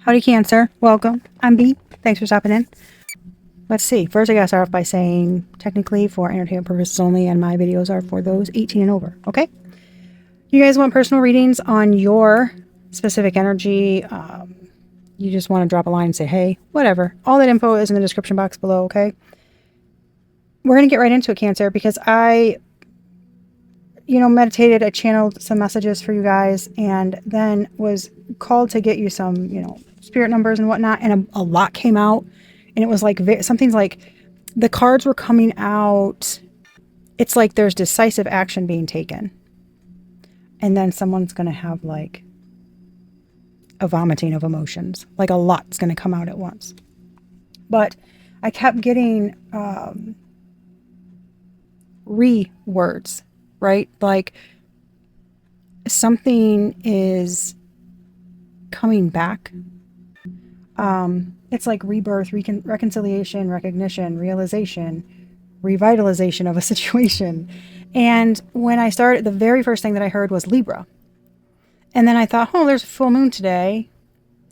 Howdy, Cancer. Welcome. I'm B. Thanks for stopping in. Let's see. First, I gotta start off by saying, technically, for entertainment purposes only, and my videos are for those 18 and over. Okay? You guys want personal readings on your specific energy? You just want to drop a line and say, hey, whatever. All that info is in the description box below, okay? We're going to get right into it, Cancer, because I meditated, I channeled some messages for you guys, and then was called to get you some, spirit numbers and whatnot, and a lot came out, and it was like, something's like, the cards were coming out, it's like there's decisive action being taken, and then someone's going to have like a vomiting of emotions, like a lot's going to come out at once. But I kept getting re-words, right? Like something is coming back. It's like rebirth, reconciliation, recognition, realization, revitalization of a situation. And when I started, the very first thing that I heard was Libra. And then I thought, oh, there's a full moon today.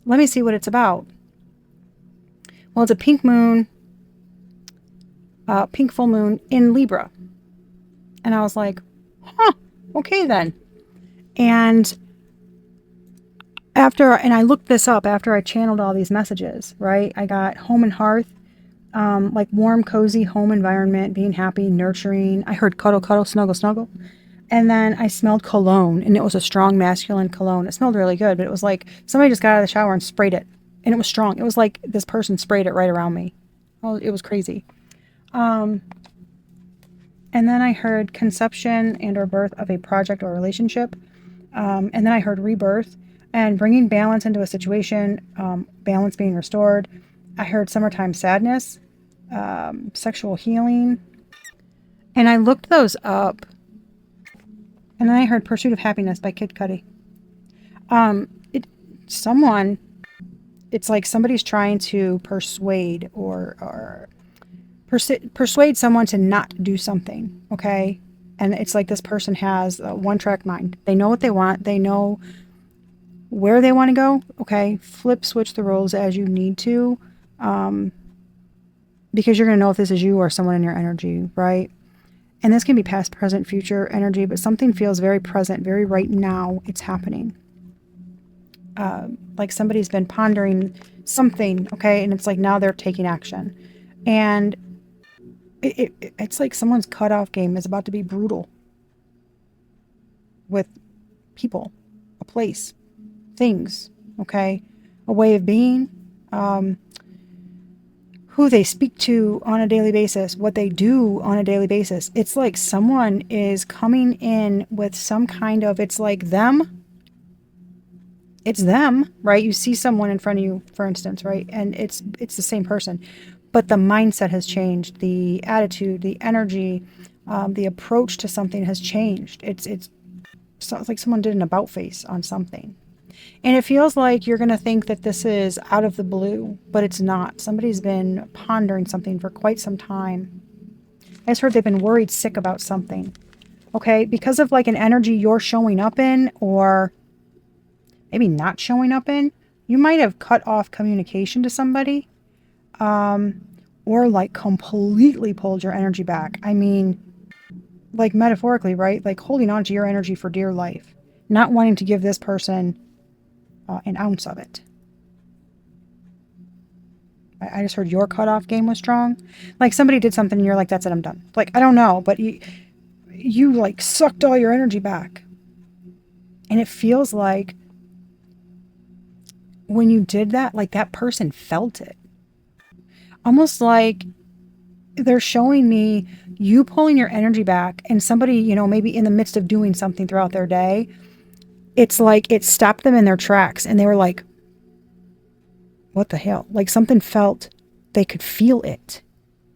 Let me see what it's about. Well, it's a pink moon, pink full moon in Libra. And I was like, huh, okay then. And I looked this up after I channeled all these messages, right? I got home and hearth, like warm, cozy home environment, being happy, nurturing. I heard cuddle, cuddle, snuggle, snuggle. And then I smelled cologne, and it was a strong masculine cologne. It smelled really good, but it was like somebody just got out of the shower and sprayed it. And it was strong. It was like this person sprayed it right around me. Oh, it was crazy. And then I heard conception and or birth of a project or relationship. And then I heard rebirth and bringing balance into a situation, balance being restored. I heard summertime sadness, sexual healing. And I looked those up. And then I heard Pursuit of Happiness by Kid Cudi. It's like somebody's trying to persuade or persuade someone to not do something, okay? And it's like this person has a one-track mind. They know what they want. They know where they want to go, okay? Switch the roles as you need to, because you're going to know if this is you or someone in your energy, right? And this can be past, present, future energy, but something feels very present, very right now. It's happening. Like somebody's been pondering something, okay? And it's like now they're taking action. And it's like someone's cutoff game is about to be brutal with people, a place, things, okay? A way of being, who they speak to on a daily basis, what they do on a daily basis. It's like someone is coming in with some kind of, it's like them. It's them, right? You see someone in front of you, for instance, right? And it's the same person. But the mindset has changed. The attitude, the energy, the approach to something has changed. It's like someone did an about face on something. And it feels like you're going to think that this is out of the blue, but it's not. Somebody's been pondering something for quite some time. I just heard they've been worried sick about something. Okay? Because of like an energy you're showing up in, or maybe not showing up in, you might have cut off communication to somebody. Or like completely pulled your energy back. I mean, like metaphorically, right? Like holding on to your energy for dear life. Not wanting to give this person an ounce of it. I just heard your cutoff game was strong. Like somebody did something and you're like, that's it, I'm done. Like, I don't know, but you like sucked all your energy back. And it feels like when you did that, like that person felt it. Almost like they're showing me you pulling your energy back, and somebody, maybe in the midst of doing something throughout their day, it's like it stopped them in their tracks and they were like, what the hell? Like something felt, they could feel it.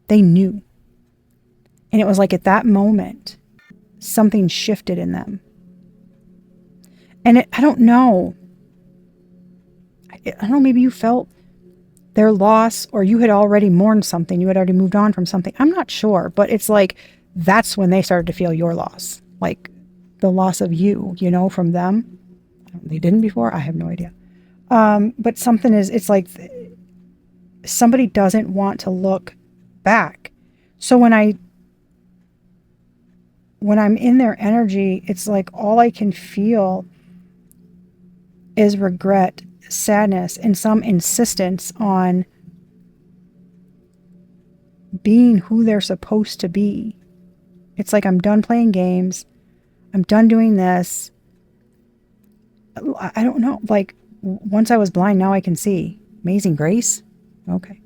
They knew. And it was like at that moment, something shifted in them. And I don't know. I don't know, maybe you felt their loss, or you had already mourned something. You had already moved on from something. I'm not sure, but it's like, that's when they started to feel your loss. Like the loss of you, from them. They didn't before. I have no idea. But something is, it's like somebody doesn't want to look back. So when I'm in their energy, it's like all I can feel is regret, sadness, and some insistence on being who they're supposed to be. It's like, I'm done playing games. I'm done doing this. I don't know. Like, once I was blind, now I can see. Amazing Grace? Okay.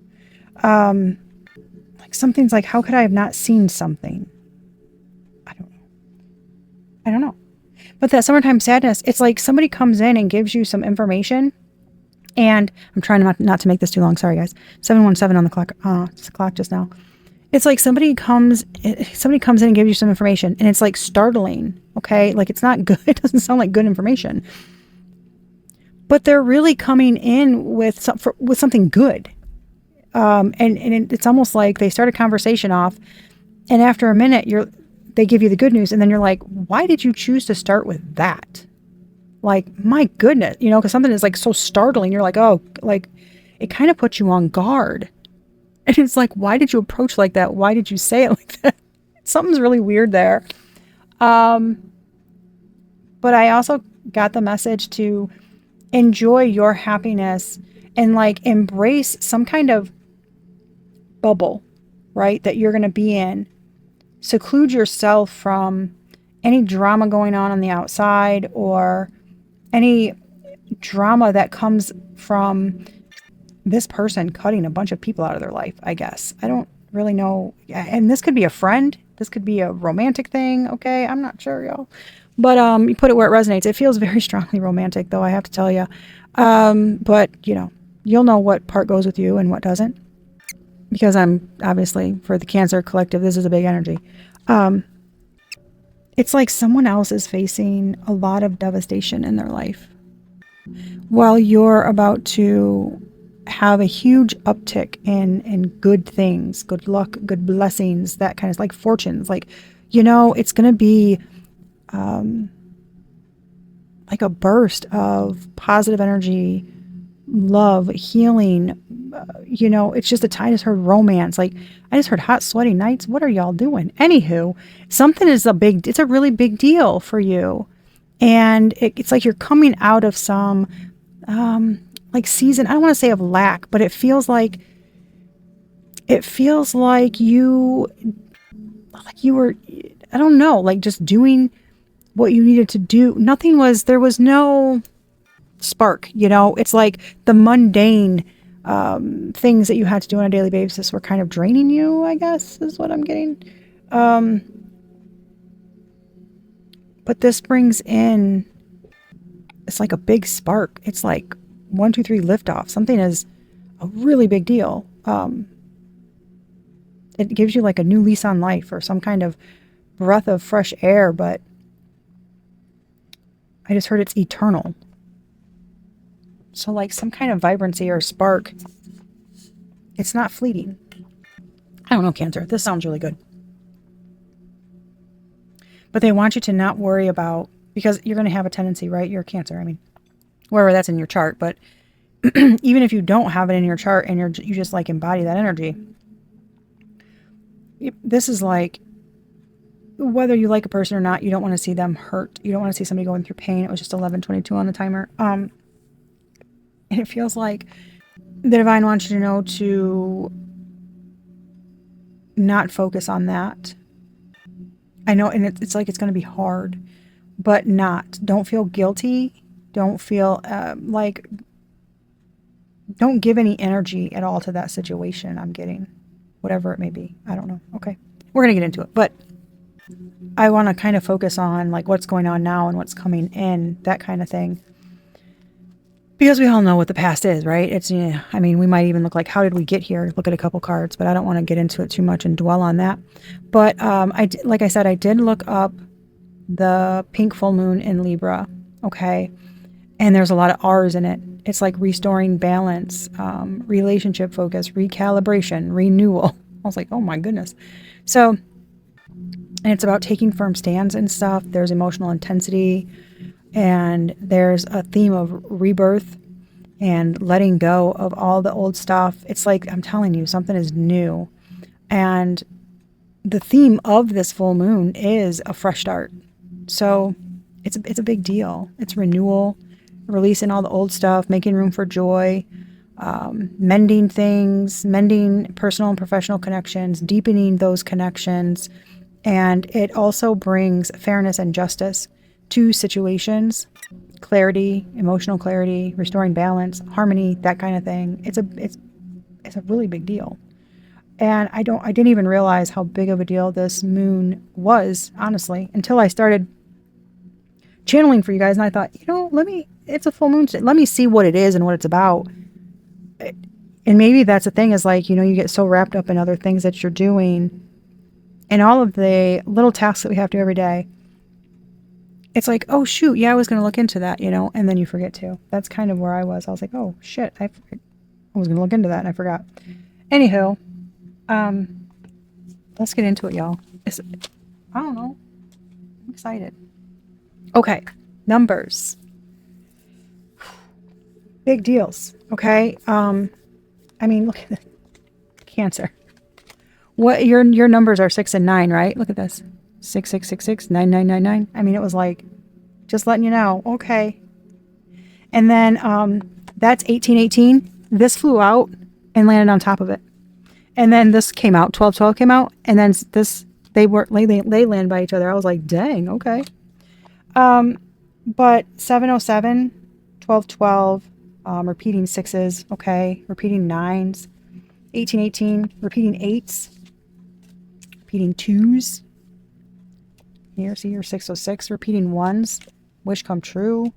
Like, something's like, how could I have not seen something? I don't know. But that summertime sadness, it's like somebody comes in and gives you some information. And I'm trying not to make this too long. Sorry, guys. 7:17 on the clock. It's the clock just now. It's like somebody comes in and gives you some information, and it's like startling. Okay, like, it's not good. It doesn't sound like good information. But they're really coming in with something good. And it's almost like they start a conversation off, and after a minute, they give you the good news, and then you're like, why did you choose to start with that? Like, my goodness, because something is like so startling. You're like, oh, like, it kind of puts you on guard. And it's like, why did you approach like that? Why did you say it like that? Something's really weird there. But I also got the message to enjoy your happiness and like embrace some kind of bubble, right? That you're going to be in. Seclude yourself from any drama going on the outside, or any drama that comes from this person cutting a bunch of people out of their life, I guess. I don't really know. And this could be a friend. This could be a romantic thing. Okay. I'm not sure, y'all. But you put it where it resonates. It feels very strongly romantic, though, I have to tell you. But, you'll know what part goes with you and what doesn't. Because I'm obviously, for the Cancer collective, this is a big energy. It's like someone else is facing a lot of devastation in their life, while you're about to have a huge uptick in good things, good luck, good blessings, that kind of, like, fortunes. Like, it's going to be like a burst of positive energy, love, healing. It's just a time. I just heard romance. Like, I just heard hot, sweaty nights. What are y'all doing? Anywho, something is it's a really big deal for you. And it's like you're coming out of some, like, season, I don't want to say of lack, but it feels like you were, I don't know, like, just doing what you needed to do. There was no spark, it's like the mundane things that you had to do on a daily basis were kind of draining you, I guess, is what I'm getting. But this brings in, it's like a big spark. It's like 1, 2, 3 liftoff. Something is a really big deal. It gives you like a new lease on life, or some kind of breath of fresh air, but I just heard it's eternal. So, like, some kind of vibrancy or spark. It's not fleeting. I don't know, Cancer. This sounds really good. But they want you to not worry about, because you're going to have a tendency, right? You're a Cancer. I mean, wherever that's in your chart. But even if you don't have it in your chart and you just like embody that energy, this is like, whether you like a person or not, you don't want to see them hurt. You don't want to see somebody going through pain. It was just 11:22 on the timer. And it feels like the divine wants you to know to not focus on that. I know, and it's like, it's going to be hard, but don't feel guilty. Don't feel like, don't give any energy at all to that situation. I'm getting, whatever it may be. I don't know. Okay. We're going to get into it, but I want to kind of focus on like what's going on now and what's coming in, that kind of thing. Because we all know what the past is, right? It's, I mean, we might even look like, how did we get here? Look at a couple cards, but I don't want to get into it too much and dwell on that. But like I said, I did look up the pink full moon in Libra, okay? And there's a lot of R's in it. It's like restoring balance, relationship focus, recalibration, renewal. I was like, oh my goodness. So, and it's about taking firm stands and stuff. There's emotional intensity, and there's a theme of rebirth and letting go of all the old stuff. It's like, I'm telling you, something is new. And the theme of this full moon is a fresh start. So it's a big deal. It's renewal, releasing all the old stuff, making room for joy, mending things, mending personal and professional connections, deepening those connections. And it also brings fairness and justice to situations, clarity, emotional clarity, restoring balance, harmony, that kind of thing. It's a really big deal. And I didn't even realize how big of a deal this moon was, honestly, until I started channeling for you guys. And I thought, it's a full moon. Let me see what it is and what it's about. And maybe that's the thing, is like, you get so wrapped up in other things that you're doing and all of the little tasks that we have to do every day. It's like, oh shoot, yeah, I was going to look into that, and then you forget to. That's kind of where I was. I was like, oh shit, I was going to look into that and I forgot. Anywho, let's get into it, y'all. I don't know. I'm excited. Okay, numbers. Big deals. Okay. Look at the Cancer. What your numbers are 6 and 9, right? Look at this. 6666 9999. It was like, just letting you know. Okay. And then that's 1818. This flew out and landed on top of it. And then this came out. 1212 came out, and then this they land by each other. I was like, dang, okay. But 707, 1212, repeating sixes, okay, repeating nines, 1818, repeating eights, repeating twos. Here, see your 606, repeating ones, wish come true.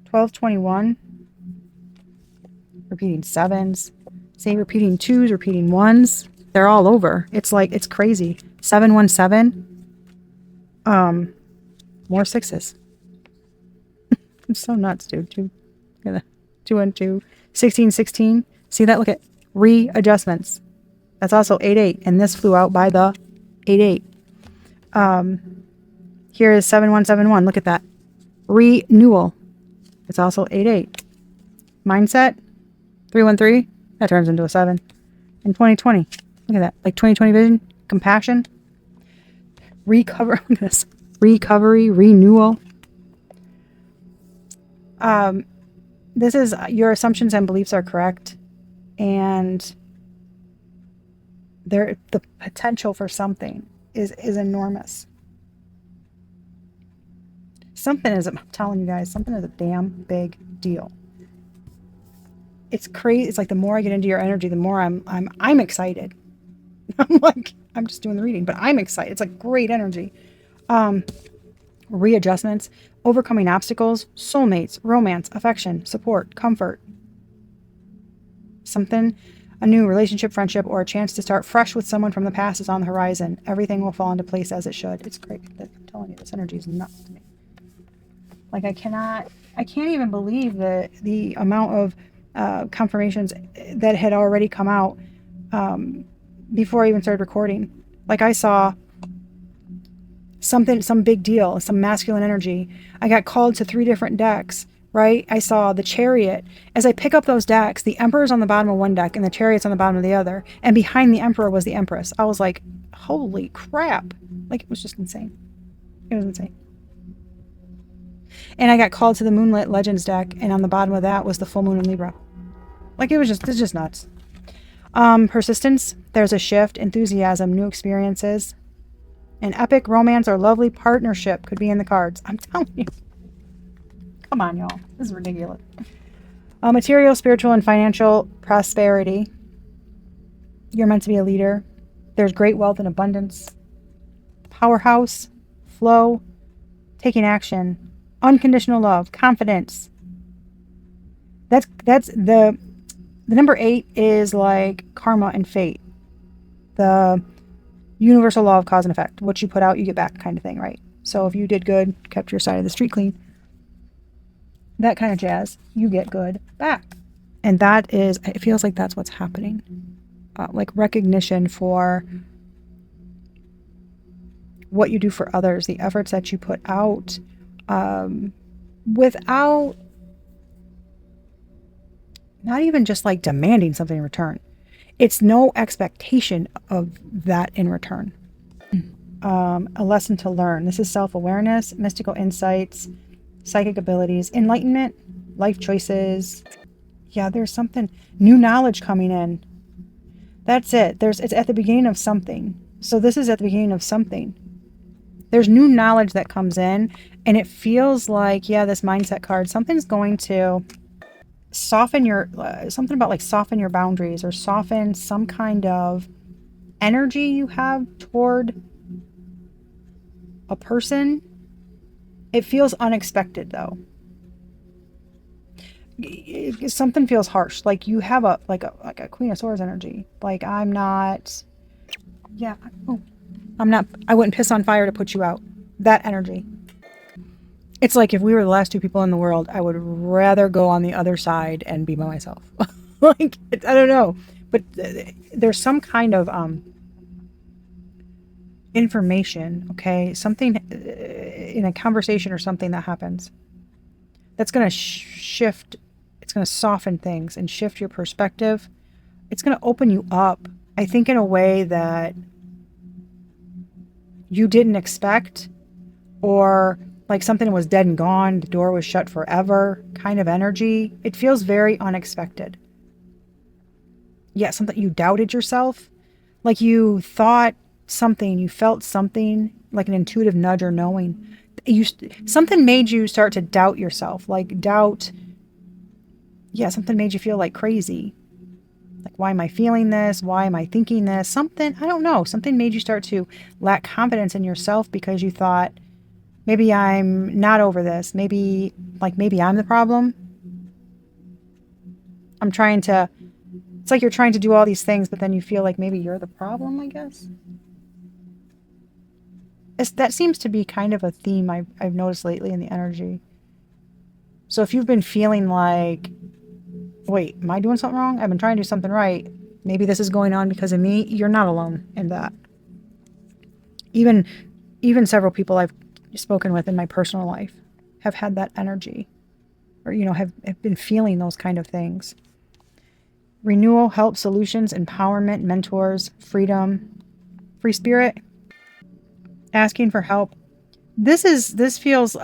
1221, repeating sevens. See, repeating twos, repeating ones. They're all over. It's like, it's crazy. 717, more sixes. It's so nuts, dude. 212, 1616. See that? Look at readjustments. That's also 88, and this flew out by the 88. Here is 7171. Look at that. Renewal. It's also 88. Mindset, 313. That turns into a 7. And 2020. Look at that. Like 2020 vision. Compassion. Look at this. Recovery. Renewal. This is, your assumptions and beliefs are correct. And the potential for something is enormous. I'm telling you guys, something is a damn big deal. It's crazy. It's like, the more I get into your energy, the more I'm excited. I'm just doing the reading, but I'm excited. It's like great energy. Readjustments, overcoming obstacles, soulmates, romance, affection, support, comfort. Something, a new relationship, friendship, or a chance to start fresh with someone from the past is on the horizon. Everything will fall into place as it should. It's great. I'm telling you, this energy is nuts to me. Like, I can't even believe the amount of confirmations that had already come out before I even started recording. Like, I saw some big deal, some masculine energy. I got called to 3 different decks, right? I saw the Chariot. As I pick up those decks, the Emperor's on the bottom of one deck and the Chariot's on the bottom of the other. And behind the Emperor was the Empress. I was like, holy crap. Like, it was just insane. It was insane. And I got called to the Moonlit Legends deck, and on the bottom of that was the full moon in Libra. Like, it's just nuts. Persistence, there's a shift, enthusiasm, new experiences. An epic romance or lovely partnership could be in the cards. I'm telling you. Come on, y'all. This is ridiculous. Material, spiritual, and financial prosperity. You're meant to be a leader. There's great wealth and abundance. Powerhouse, flow, taking action, unconditional love, confidence. That's the number 8 is like karma and fate. The universal law of cause and effect. What you put out, you get back, kind of thing, right? So if you did good, kept your side of the street clean, that kind of jazz, you get good back. And that is, it feels like that's what's happening. Like recognition for what you do for others, the efforts that you put out, without not even just like demanding something in return. It's no expectation of that in return. A lesson to learn. This is self-awareness, mystical insights, psychic abilities, enlightenment, life choices. Yeah, there's something, new knowledge coming in. That's it. It's at the beginning of something. So this is at the beginning of something. There's new knowledge that comes in, and it feels like, yeah, this mindset card, something's going to soften your, something about like soften your boundaries or soften some kind of energy you have toward a person. It feels unexpected though. Something feels harsh. Like you have a Queen of Swords energy. Like I'm not, yeah, oh, I'm not, I wouldn't piss on fire to put you out. That energy. It's like if we were the last two people in the world, I would rather go on the other side and be by myself. Like, I don't know. But there's some kind of information, okay? Something in a conversation or something that happens that's going to shift. It's going to soften things and shift your perspective. It's going to open you up, I think, in a way that you didn't expect, or like something was dead and gone, the door was shut forever kind of energy. It feels very unexpected. Yeah, something you doubted yourself. Like you thought something, you felt something, like an intuitive nudge or knowing. Something made you start to doubt yourself, like doubt. Yeah, something made you feel like crazy. Like, why am I feeling this? Why am I thinking this? Something, I don't know. Something made you start to lack confidence in yourself because you thought, maybe I'm not over this. Maybe I'm the problem. It's like you're trying to do all these things, but then you feel like maybe you're the problem, I guess. That seems to be kind of a theme I've noticed lately in the energy. So if you've been feeling like, wait, am I doing something wrong? I've been trying to do something right. Maybe this is going on because of me. You're not alone in that. Even several people I've spoken with in my personal life have had that energy, or, have been feeling those kind of things. Renewal, help, solutions, empowerment, mentors, freedom, free spirit, asking for help. This feels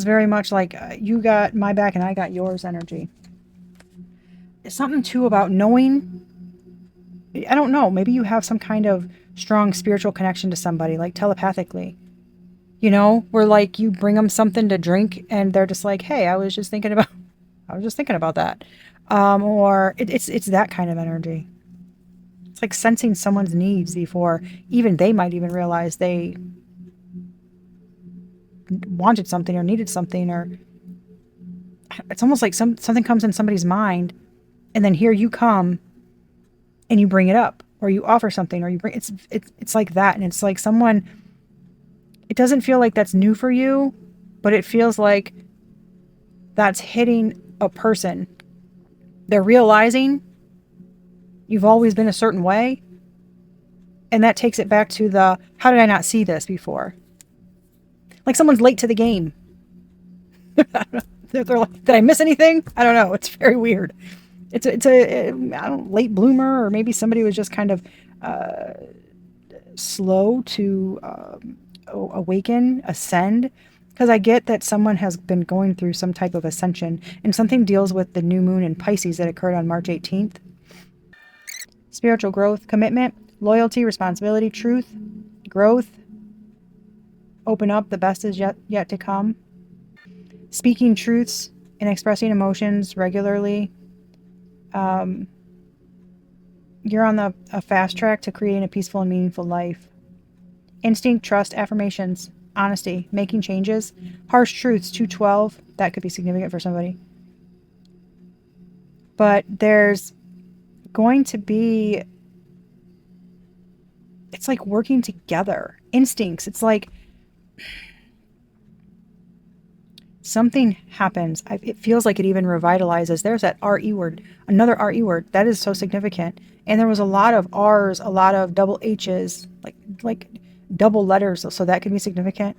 very much like you got my back and I got yours energy. It's something too about knowing. I don't know. Maybe you have some kind of strong spiritual connection to somebody, like telepathically. Where like you bring them something to drink and they're just like, hey, I was just thinking about that. Or it's that kind of energy. It's like sensing someone's needs before even they might even realize they wanted something or needed something, or it's almost like something comes in somebody's mind and then here you come and you bring it up, or you offer something, or you bring it's like that. And it's like it doesn't feel like that's new for you, but it feels like that's hitting a person. They're realizing you've always been a certain way. And that takes it back to how did I not see this before? Like someone's late to the game. They're like, did I miss anything? I don't know. It's very weird. It's a late bloomer, or maybe somebody was just kind of slow to awaken, ascend. Because I get that someone has been going through some type of ascension, and something deals with the new moon in Pisces that occurred on March 18th. Spiritual growth, commitment, loyalty, responsibility, truth, growth. Open up, the best is yet to come. Speaking truths and expressing emotions regularly. You're on a fast track to creating a peaceful and meaningful life. Instinct, trust, affirmations, honesty, making changes. Harsh truths, 212. That could be significant for somebody. But there's going to be, it's like working together. Instincts. It's like something happens. It feels like it even revitalizes. There's that R-E word. Another R-E word. That is so significant. And there was a lot of R's, a lot of double H's, like double letters. So that could be significant.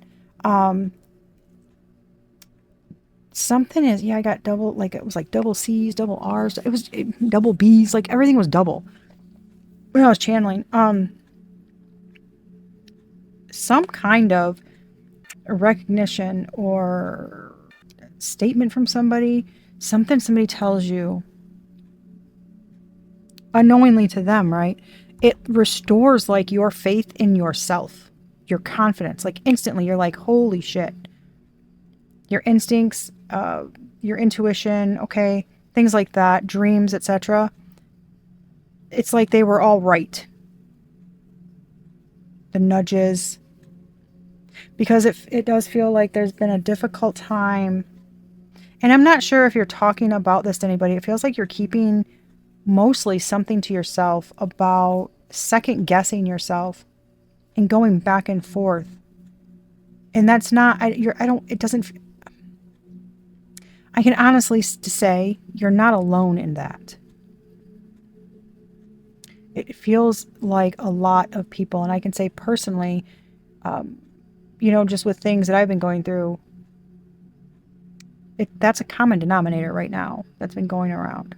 something is, yeah, I got double, like it was like double C's, double R's. It was double B's. Like everything was double when I was channeling. Some kind of recognition or statement from somebody, something somebody tells you unknowingly to them, right? It restores like your faith in yourself, your confidence. Like instantly, you're like, holy shit. Your instincts, your intuition, okay, things like that, dreams, etc. It's like they were all right. The nudges. Because it does feel like there's been a difficult time. And I'm not sure if you're talking about this to anybody. It feels like you're keeping mostly something to yourself about second guessing yourself and going back and forth. And that's not, I can honestly say you're not alone in that. It feels like a lot of people, and I can say personally, just with things that I've been going through, that's a common denominator right now that's been going around.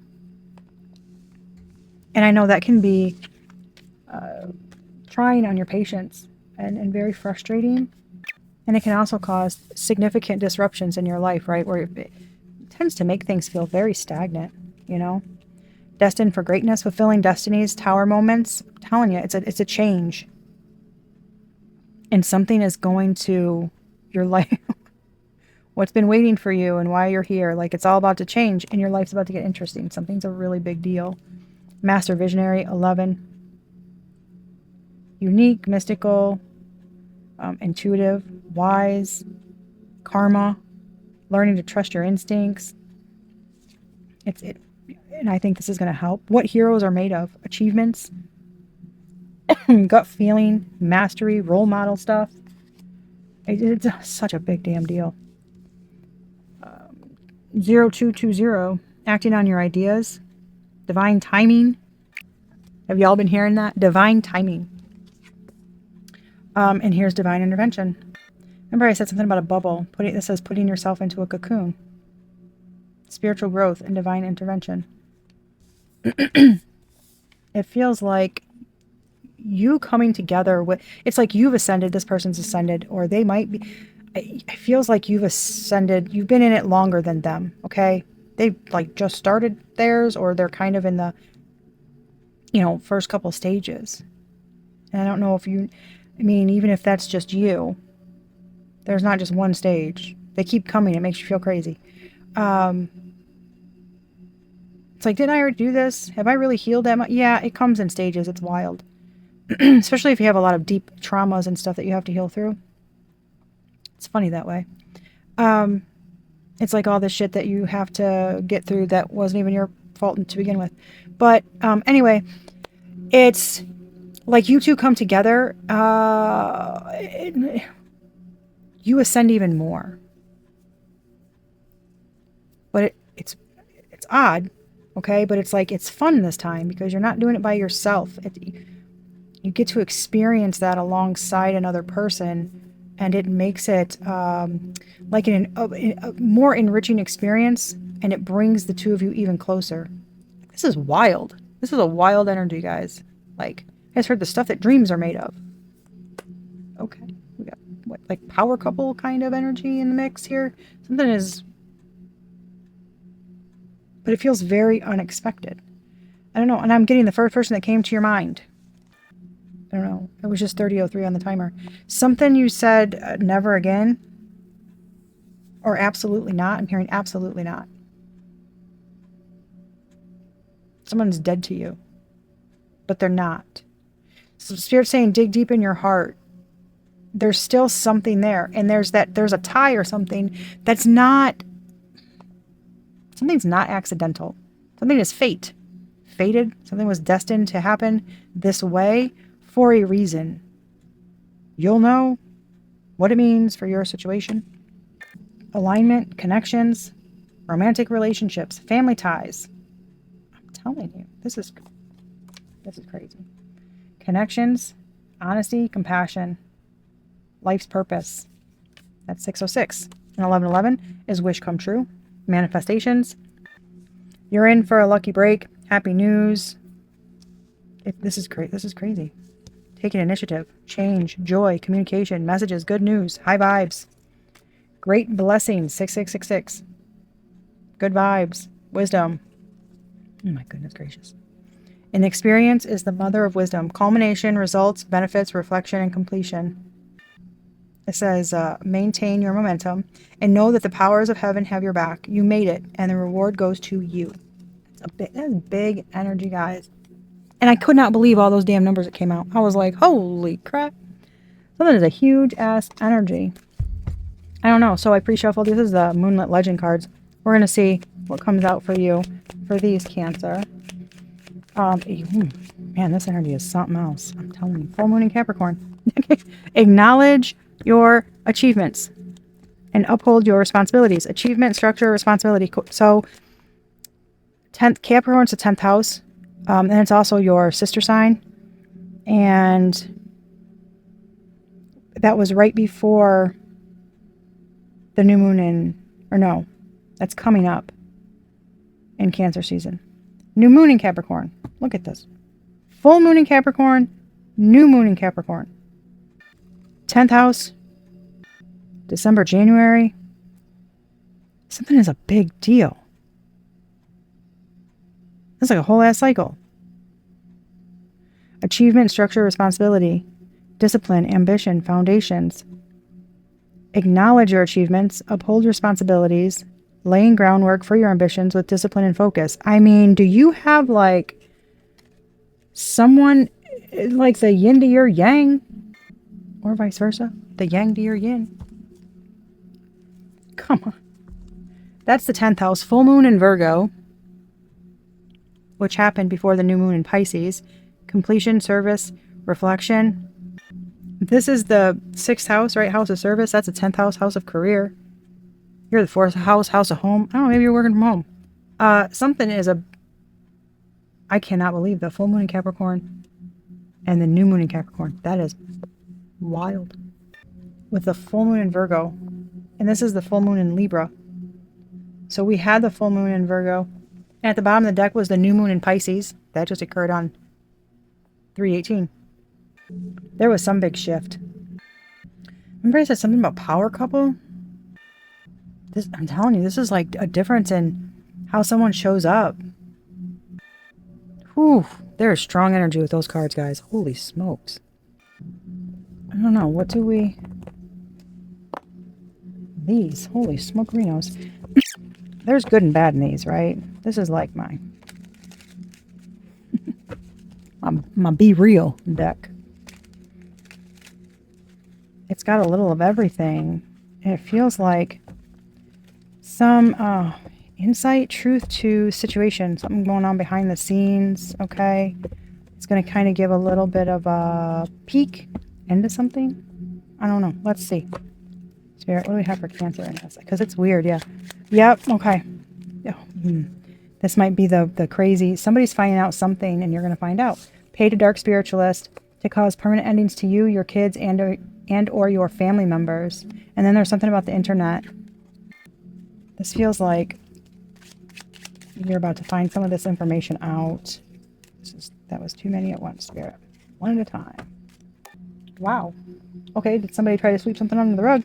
And I know that can be trying on your patience and very frustrating. And it can also cause significant disruptions in your life, right? Where it tends to make things feel very stagnant, Destined for greatness, fulfilling destinies, tower moments. I'm telling you, it's a change. And something is going to your life. What's been waiting for you and why you're here. Like it's all about to change and your life's about to get interesting. Something's a really big deal. Master Visionary, 11. Unique, mystical, intuitive, wise, karma, learning to trust your instincts. And I think this is going to help. What heroes are made of? Achievements, gut feeling, mastery, role model stuff. It's such a big damn deal. 0220, acting on your ideas. Divine timing. Have y'all been hearing that? Divine timing. And here's divine intervention. Remember I said something about a bubble. This says putting yourself into a cocoon. Spiritual growth and divine intervention. It feels like you coming together with, it's like you've ascended, this person's ascended, or they might be, it feels like you've ascended, you've been in it longer than them, okay? They've like just started theirs, or they're kind of in the, first couple stages. And I don't know if even if that's just you, there's not just one stage. They keep coming. It makes you feel crazy. It's like, didn't I already do this? Have I really healed that much? Yeah, it comes in stages. It's wild. Especially if you have a lot of deep traumas and stuff that you have to heal through. It's funny that way. It's like all this shit that you have to get through that wasn't even your fault to begin with. But anyway, it's like you two come together. You ascend even more. But it's odd. Okay, but it's like, it's fun this time because you're not doing it by yourself. You get to experience that alongside another person, and it makes it like a more enriching experience, and it brings the two of you even closer. This is wild. This is a wild energy, guys. Like, you guys heard the stuff that dreams are made of. Okay, we got what, like power couple kind of energy in the mix here. Something is, but it feels very unexpected. I don't know. And I'm getting the first person that came to your mind. I don't know. It was just 30:03 on the timer. Something you said, never again. Or absolutely not. I'm hearing absolutely not. Someone's dead to you. But they're not. So Spirit's saying, dig deep in your heart. There's still something there. And there's a tie or something that's not, something's not accidental. Something is fate. Fated. Something was destined to happen this way for a reason. You'll know what it means for your situation. Alignment, connections, romantic relationships, family ties. I'm telling you, this is crazy. Connections, honesty, compassion, life's purpose. That's 606. And 1111 is wish come true. Manifestations. You're in for a lucky break. Happy news. This is great. This is crazy. Taking initiative. Change. Joy. Communication. Messages. Good news. High vibes. Great blessings. 6666. Good vibes. Wisdom. Oh my goodness gracious. An experience is the mother of wisdom. Culmination, results, benefits, reflection, and completion. It says, maintain your momentum and know that the powers of heaven have your back. You made it, and the reward goes to you. That's big energy, guys. And I could not believe all those damn numbers that came out. I was like, holy crap. Something is a huge ass energy. I don't know. So I pre-shuffled. This is the Moonlit Legend cards. We're going to see what comes out for you for these, Cancer. Man, this energy is something else. I'm telling you. Full moon in Capricorn. Acknowledge your achievements and uphold your responsibilities. Achievement, structure, responsibility. So, 10th Capricorn's the 10th house, and it's also your sister sign, and that was right before the new moon that's coming up in Cancer season. New moon in Capricorn. Look at this. Full moon in Capricorn, new moon in Capricorn. 10th house, December, January. Something is a big deal. That's like a whole ass cycle. Achievement, structure, responsibility, discipline, ambition, foundations. Acknowledge your achievements, uphold responsibilities, laying groundwork for your ambitions with discipline and focus. I mean, do you have like someone like the yin to your yang? Or vice versa? The yang to your yin? Come on. That's the 10th house. Full moon in Virgo, which happened before the new moon in Pisces. Completion, service, reflection. This is the 6th house, right? House of service. That's the 10th house, house of career. You're the 4th house, house of home. I don't know, maybe you're working from home. I cannot believe the full moon in Capricorn and the new moon in Capricorn. That is wild. With the full moon in Virgo. And this is the full moon in Libra. So we had the full moon in Virgo. And at the bottom of the deck was the new moon in Pisces. That just occurred on 3/18. There was some big shift. Remember I said something about power couple? I'm telling you, this is like a difference in how someone shows up. Whew. There's strong energy with those cards, guys. Holy smokes. I don't know. What do we... These. Holy smokerinos. There's good and bad in these, right? This is like my Be Real deck. It's got a little of everything. And it feels like some insight, truth to situation. Something going on behind the scenes, okay? It's going to kind of give a little bit of a peek into something. I don't know. Let's see. Spirit, what do we have for Cancer in this? Because it's weird, yeah. Yep, okay. This might be the crazy... Somebody's finding out something, and you're going to find out. Pay to dark spiritualist to cause permanent endings to you, your kids, and or your family members. And then there's something about the internet. This feels like you're about to find some of this information out. That was too many at once, Spirit. One at a time. Wow. Okay, did somebody try to sweep something under the rug?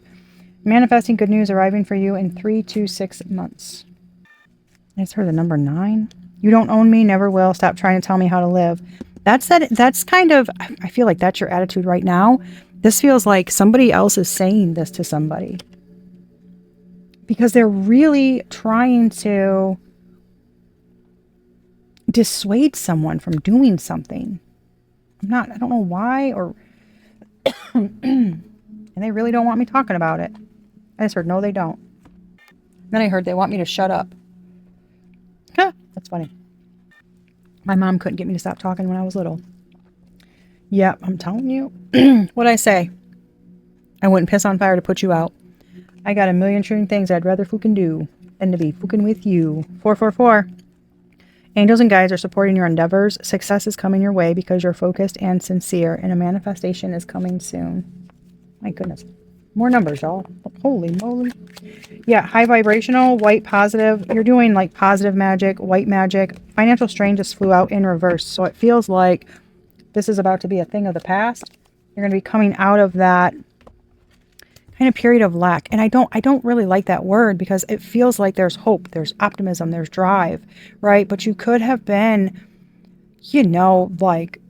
Manifesting good news arriving for you in 3 to 6 months. I heard the number 9. You don't own me, never will. Stop trying to tell me how to live. That's kind of, I feel like that's your attitude right now. This feels like somebody else is saying this to somebody. Because they're really trying to dissuade someone from doing something. I don't know why, or and they really don't want me talking about it. I just heard, no, they don't. Then I heard they want me to shut up. Huh, that's funny. My mom couldn't get me to stop talking when I was little. Yep, I'm telling you. What'd I say? I wouldn't piss on fire to put you out. I got a million trillion things I'd rather fucking do than to be fucking with you. 444. Angels and guides are supporting your endeavors. Success is coming your way because you're focused and sincere, and a manifestation is coming soon. My goodness. More numbers, y'all. Holy moly. Yeah, high vibrational, white positive. You're doing like positive magic, white magic. Financial strain just flew out in reverse. So it feels like this is about to be a thing of the past. You're going to be coming out of that kind of period of lack. And I don't really like that word because it feels like there's hope, there's optimism, there's drive, right? But you could have been, like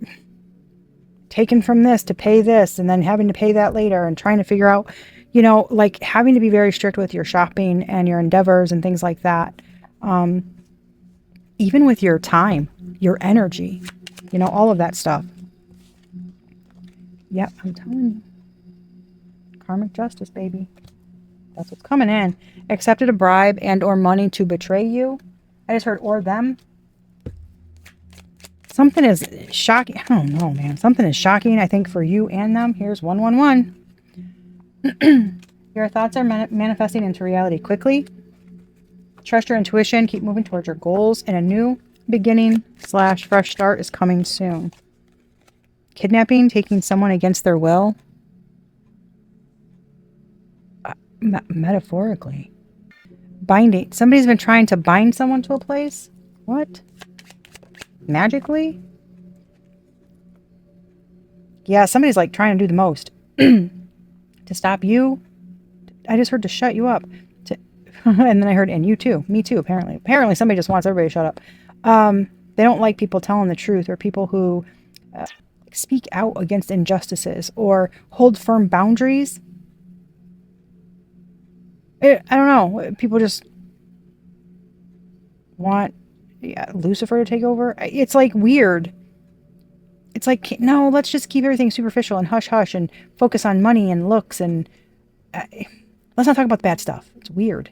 taken from this to pay this and then having to pay that later and trying to figure out, like having to be very strict with your shopping and your endeavors and things like that. Even with your time, your energy, all of that stuff. Yep, I'm telling you. Karmic justice, baby. That's what's coming in. Accepted a bribe and or money to betray you. I just heard or them. Something is shocking. I don't know, man. Something is shocking, I think, for you and them. Here's 111. Your thoughts are manifesting into reality quickly. Trust your intuition. Keep moving towards your goals. And a new beginning / fresh start is coming soon. Kidnapping, taking someone against their will. Metaphorically. Binding. Somebody's been trying to bind someone to a place. What? Magically? Yeah, somebody's like trying to do the most to stop you. I just heard to shut you up. And then I heard, and you too. Me too, apparently. Apparently somebody just wants everybody to shut up. They don't like people telling the truth or people who speak out against injustices or hold firm boundaries. I don't know. People just want Lucifer to take over. It's like weird. It's like, no, let's just keep everything superficial and hush hush and focus on money and looks and let's not talk about the bad stuff. It's weird.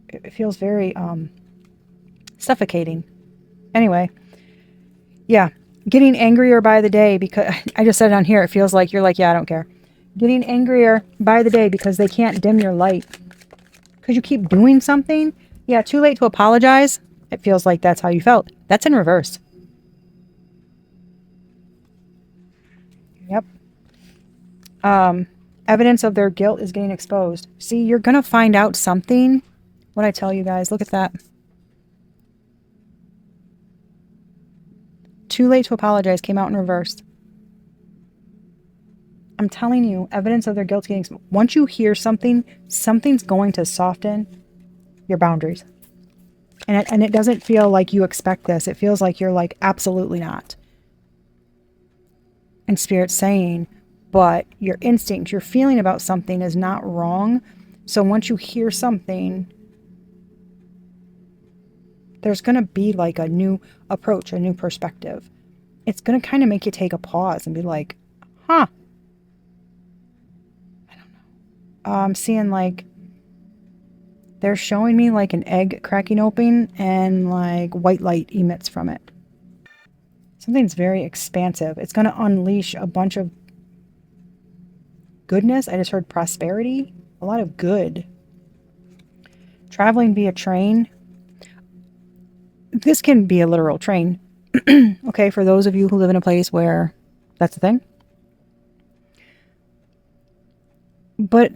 It feels very suffocating. Anyway, yeah, getting angrier by the day because I just said it on here. It feels like you're like, yeah, I don't care. Getting angrier by the day because they can't dim your light. Because you keep doing something. Yeah, too late to apologize. It feels like that's how you felt. That's in reverse. Yep. Evidence of their guilt is getting exposed. See, you're going to find out something. What I tell you guys, look at that. Too late to apologize came out in reverse. I'm telling you, evidence of their guilt getting exposed. Once you hear something, something's going to soften your boundaries. And it doesn't feel like you expect this. It feels like you're like, absolutely not. And Spirit's saying, but your instinct, your feeling about something is not wrong. So once you hear something, there's going to be like a new approach, a new perspective. It's going to kind of make you take a pause and be like, huh. I don't know. I'm seeing like, they're showing me like an egg cracking open and like white light emits from it. Something's very expansive. It's going to unleash a bunch of goodness. I just heard prosperity. A lot of good. Traveling via train. This can be a literal train. Okay, for those of you who live in a place where that's the thing. But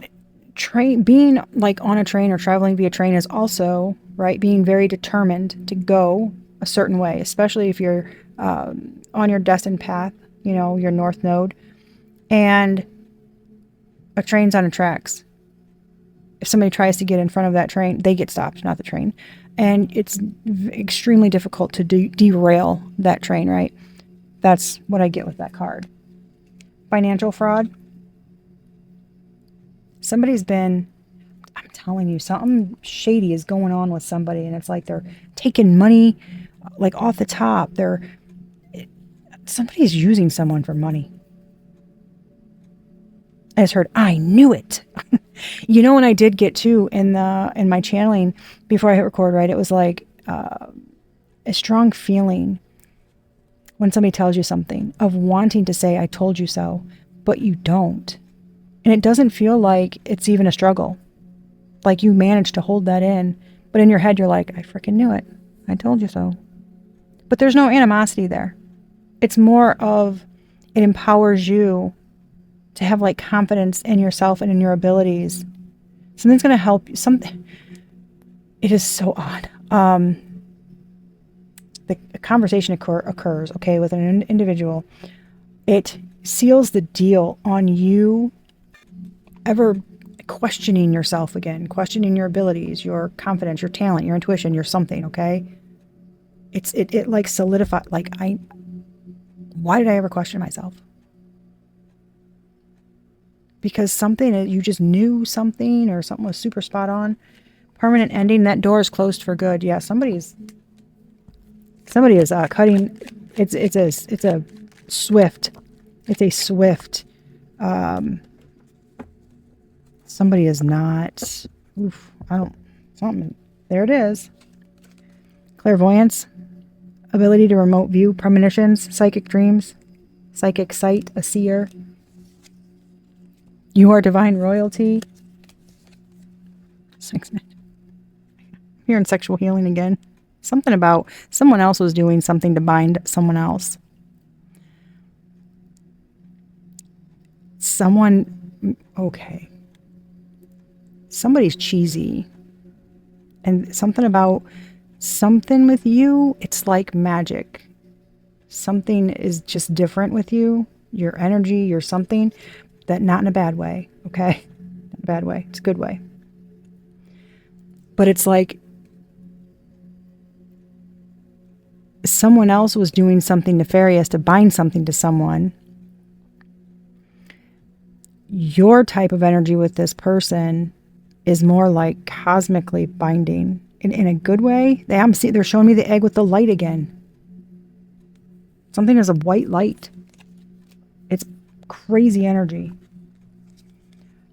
being like on a train or traveling via train is also, right, being very determined to go a certain way, especially if you're on your destined path, your north node, and a train's on the tracks. If somebody tries to get in front of that train, they get stopped, not the train. And it's extremely difficult to derail that train, right? That's what I get with that card. Financial fraud. I'm telling you, something shady is going on with somebody, and it's like they're taking money like off the top. Somebody's using someone for money. I just heard, I knew it. And I did get too in my channeling before I hit record, right? It was like a strong feeling when somebody tells you something of wanting to say, I told you so, but you don't. And it doesn't feel like it's even a struggle. Like you managed to hold that in, but in your head, you're like, I freaking knew it. I told you so. But there's no animosity there. It's more of, it empowers you to have like confidence in yourself and in your abilities. Something's going to help you. It is so odd. The conversation occurs, okay, with an individual. It seals the deal on you ever questioning yourself again, questioning your abilities, your confidence, your talent, your intuition, your something, okay? It like solidified, like why did I ever question myself? Because something, you just knew something, or something was super spot on. Permanent ending, that door is closed for good. Yeah, somebody is cutting. It's a swift. Somebody is not. Oof, something. There it is. Clairvoyance, ability to remote view, premonitions, psychic dreams, psychic sight, a seer. You are divine royalty. Here in sexual healing again. Something about someone else was doing something to bind someone else. Okay. Somebody's cheesy. And something with you, it's like magic. Something is just different with you. Your energy, your something. That not in a bad way, okay? Not in a bad way. It's a good way. But it's like someone else was doing something nefarious to bind something to someone. Your type of energy with this person is more like cosmically binding. In a good way. They're showing me the egg with the light again. Something is a white light. It's crazy energy.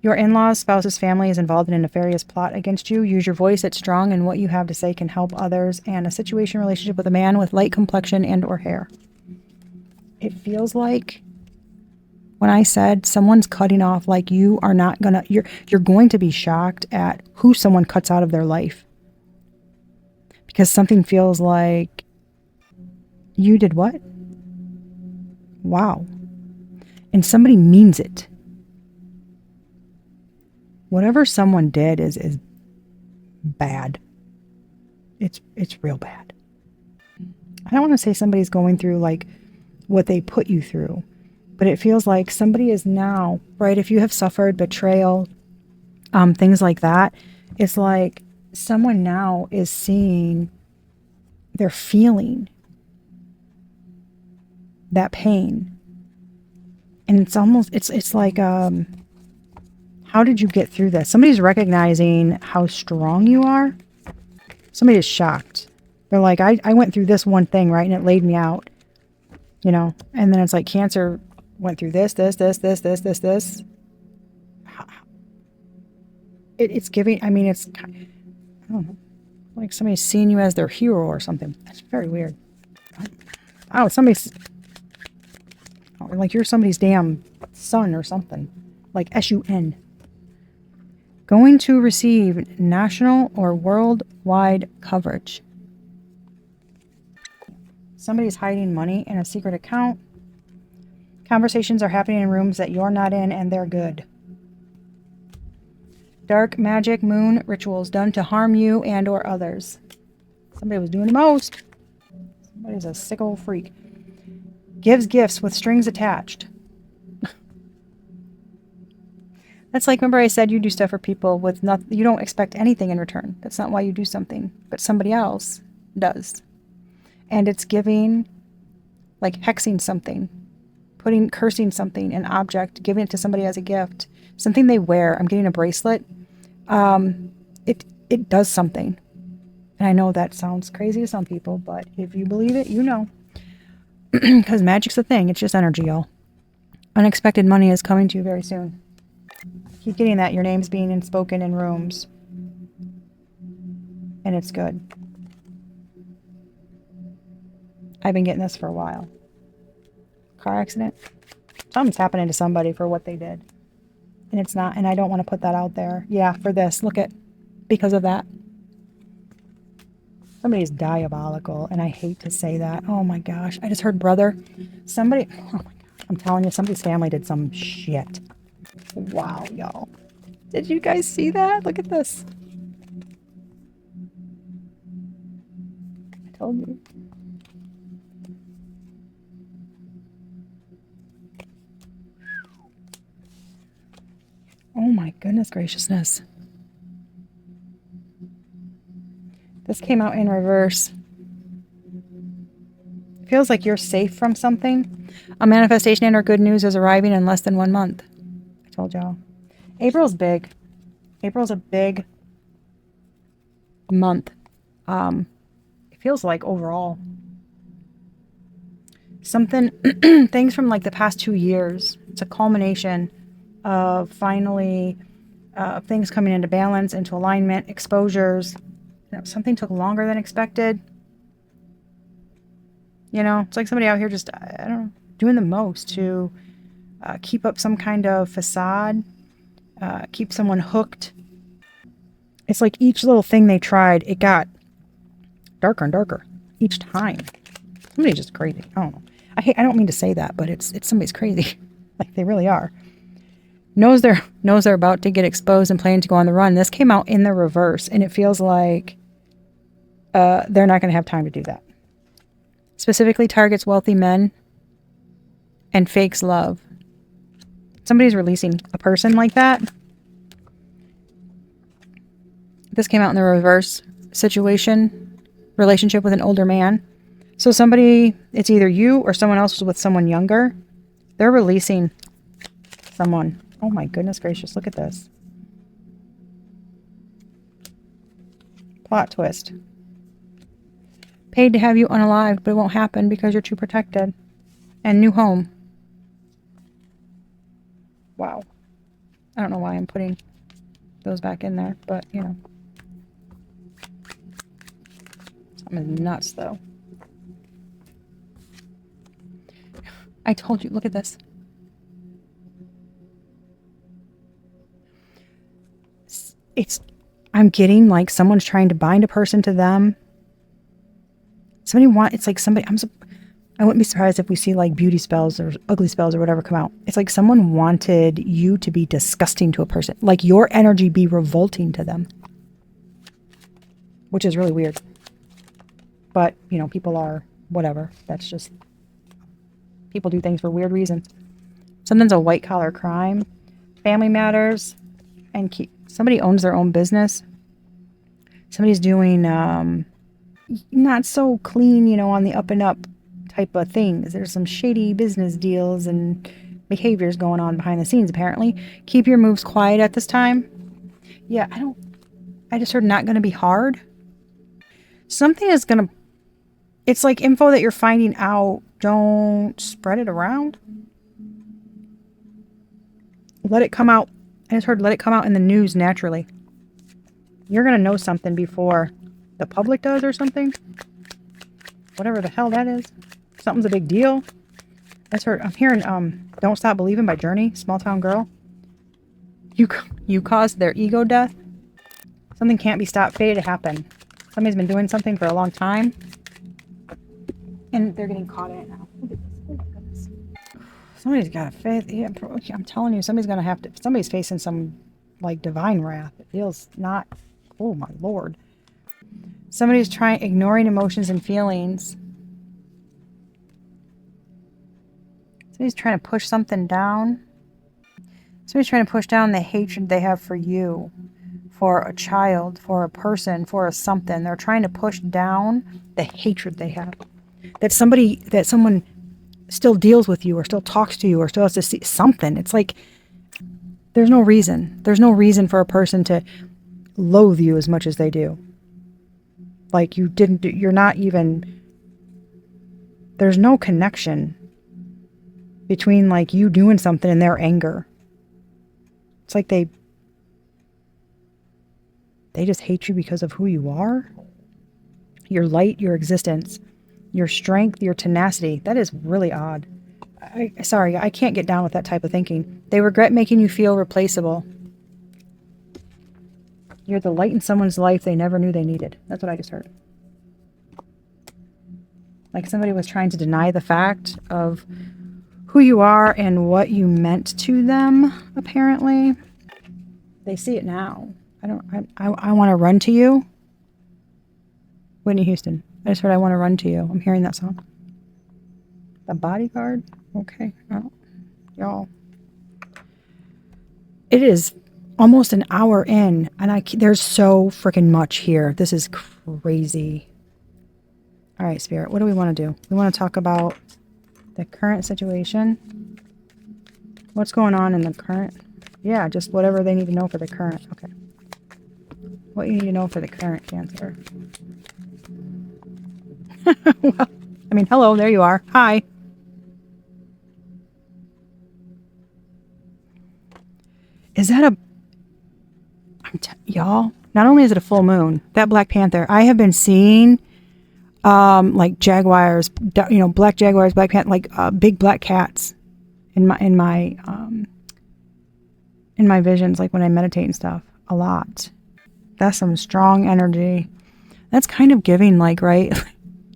Your in-laws, spouse's family is involved in a nefarious plot against you. Use your voice. It's strong, and what you have to say can help others. And a relationship with a man with light complexion and or hair. It feels like when I said someone's cutting off, like you're going to be shocked at who someone cuts out of their life. Because something feels like you did what? Wow. And somebody means it. Whatever someone did is bad. It's real bad. I don't want to say somebody's going through like what they put you through, but it feels like somebody is now, right? If you have suffered betrayal, things like that, it's like someone now is seeing, they're feeling that pain. And it's almost, it's like, how did you get through this? Somebody's recognizing how strong you are. Somebody is shocked. They're like, I went through this one thing, right? And it laid me out, and then it's like cancer went through this. It's giving, I don't know, like somebody's seeing you as their hero or something. That's very weird. Oh, like you're somebody's damn son or something. Like SUN. Going to receive national or worldwide coverage. Somebody's hiding money in a secret account. Conversations are happening in rooms that you're not in, and they're good. Dark magic moon rituals done to harm you and or others. Somebody was doing the most. Somebody's a sick old freak. Gives gifts with strings attached. That's like, remember I said you do stuff for people with nothing, you don't expect anything in return. That's not why you do something, but somebody else does. And it's giving, like hexing something, cursing something, an object, giving it to somebody as a gift, something they wear. I'm getting a bracelet. It does something. And I know that sounds crazy to some people, but if you believe it, you know. Because magic's a thing. It's just energy, y'all. Unexpected money is coming to you very soon. Keep getting that. Your name's being spoken in rooms. And it's good. I've been getting this for a while. Car accident. Something's happening to somebody for what they did. And it's not, and I don't want to put that out there. Yeah, for this. Look at, because of that. Somebody's diabolical, and I hate to say that. Oh my gosh. I just heard brother. Oh my God. I'm telling you, somebody's family did some shit. Wow, y'all. Did you guys see that? Look at this. I told you. Oh my goodness graciousness. This came out in reverse. It feels like you're safe from something. A manifestation and or good news is arriving in less than 1 month. I told y'all. April's big. April's a big month. It feels like overall. Something, things from like the past 2 years. It's a culmination of finally things coming into balance, into alignment, exposures. You know, something took longer than expected. You know, it's like somebody out here just, I don't know, doing the most to keep up some kind of facade, keep someone hooked. It's like each little thing they tried, it got darker and darker each time. Somebody's just crazy. I don't know. I don't mean to say that, but it's somebody's crazy. Like they really are. Knows they're about to get exposed and planning to go on the run. This came out in the reverse, and it feels like they're not going to have time to do that. Specifically targets wealthy men and fakes love. Somebody's releasing a person like that. This came out in the reverse situation, relationship with an older man. So somebody, it's either you or someone else with someone younger. They're releasing someone. Oh my goodness gracious, look at this. Plot twist. Paid to have you unalived, but it won't happen because you're too protected. And new home. Wow. I don't know why I'm putting those back in there, but you know. Something is nuts though. I told you, look at this. I'm getting like someone's trying to bind a person to them. It's like somebody, I wouldn't be surprised if we see like beauty spells or ugly spells or whatever come out. It's like someone wanted you to be disgusting to a person. Like your energy be revolting to them. Which is really weird. But, you know, people are whatever. That's just, people do things for weird reasons. Something's a white collar crime. Family matters. And somebody owns their own business. Somebody's doing not so clean, you know, on the up and up type of things. There's some shady business deals and behaviors going on behind the scenes, apparently. Keep your moves quiet at this time. Yeah, I just heard not going to be hard. Something is going to, it's like info that you're finding out. Don't spread it around. Let it come out. I just heard let it come out in the news naturally. You're going to know something before the public does or something. Whatever the hell that is. Something's a big deal. I just heard, I'm hearing Don't Stop Believing by Journey, Small Town Girl. You caused their ego death. Something can't be stopped, fated to happen. Somebody's been doing something for a long time. And they're getting caught in it now. Look at this. Oh my goodness. Somebody's got a faith. Yeah, I'm telling you, somebody's going to have to, somebody's facing some like divine wrath. It feels not, oh my Lord. Somebody's ignoring emotions and feelings. Somebody's trying to push something down. Somebody's trying to push down the hatred they have for you, for a child, for a person, for a something. They're trying to push down the hatred they have. That someone still deals with you or still talks to you or still has to see something. It's like there's no reason. There's no reason for a person to loathe you as much as they do. Like you're not even, there's no connection between like you doing something and their anger. It's like they just hate you because of who you are. Your light, your existence, your strength, your tenacity. That is really odd. Sorry, I can't get down with that type of thinking. They regret making you feel replaceable. You're the light in someone's life they never knew they needed. That's what I just heard. Like somebody was trying to deny the fact of who you are and what you meant to them, apparently. They see it now. I want to run to you. Whitney Houston. I just heard I want to run to you. I'm hearing that song. The Bodyguard? Okay. Oh, y'all. It is almost an hour in, and there's so freaking much here. This is crazy. All right, Spirit, what do we want to do? We want to talk about the current situation. What's going on in the current? Yeah, just whatever they need to know for the current. Okay. What you need to know for the current, Cancer. Well, I mean, hello, there you are. Hi. Is that a... y'all, not only is it a full moon, that Black Panther, I have been seeing like jaguars, black jaguars, black panther, like big black cats in my visions, like when I meditate and stuff, a lot. That's some strong energy. That's kind of giving, like, right?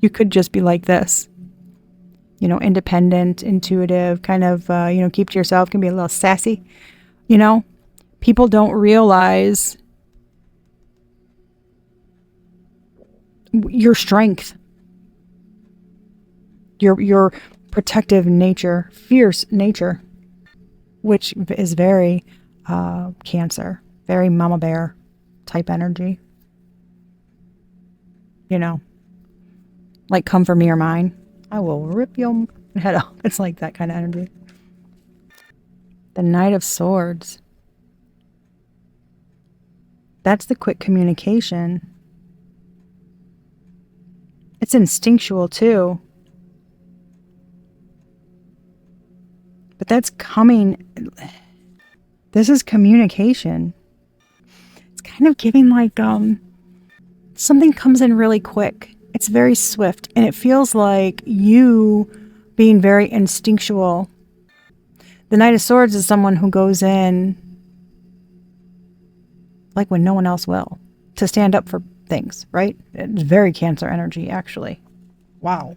You could just be like this, independent, intuitive, kind of, keep to yourself, can be a little sassy, People don't realize your strength, your protective nature, fierce nature, which is very Cancer, very mama bear type energy. Like, come for me or mine. I will rip your head off. It's like that kind of energy. The Knight of Swords. That's the quick communication. It's instinctual too. But that's coming. This is communication. It's kind of giving like something comes in really quick. It's very swift, and it feels like you being very instinctual. The Knight of Swords is someone who goes in like when no one else will, to stand up for things, right? It's very Cancer energy, actually. Wow.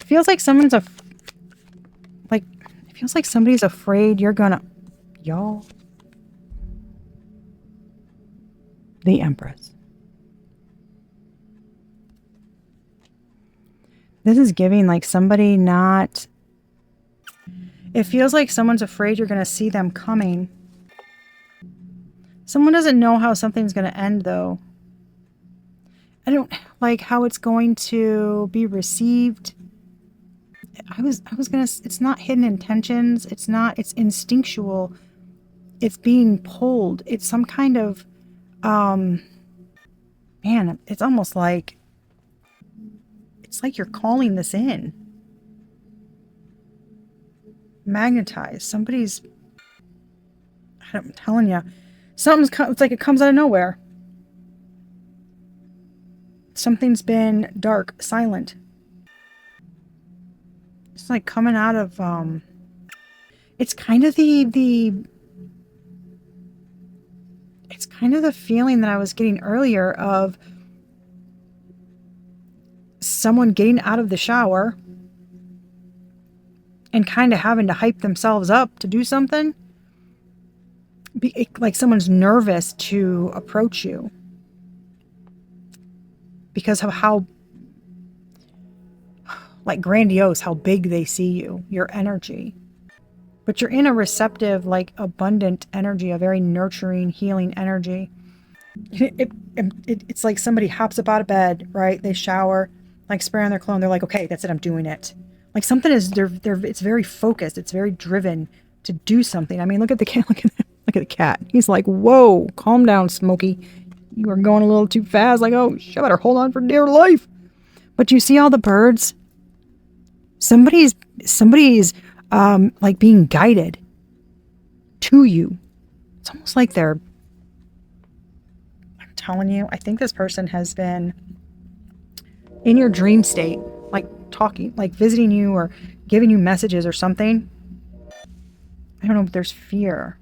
It feels like somebody's afraid you're gonna... y'all. The Empress. This is giving like somebody not... It feels like someone's afraid you're going to see them coming. Someone doesn't know how something's going to end, though. I don't like how it's going to be received. I was going to... It's not hidden intentions. It's not... It's instinctual. It's being pulled. It's some kind of... man, it's almost like... It's like you're calling this in. Magnetized. Somebody's... I'm telling you. It's like it comes out of nowhere. Something's been dark, silent. It's like coming out of... It's kind of It's kind of the feeling that I was getting earlier of someone getting out of the shower and kind of having to hype themselves up to do something. Like someone's nervous to approach you because of how like grandiose, how big they see you, your energy. But you're in a receptive, like abundant energy, a very nurturing, healing energy. It's like somebody hops up out of bed, right? They shower, like spray on their cologne. They're like, okay, that's it. I'm doing it. Like something is, it's very focused. It's very driven to do something. I mean, look at the cat. Look at the cat. He's like, whoa, calm down, Smokey. You are going a little too fast. Like, oh, I better hold on for dear life. But you see all the birds? Somebody's like being guided to you. It's almost like I'm telling you, I think this person has been in your dream state, like talking, like visiting you or giving you messages or something. I don't know if there's fear.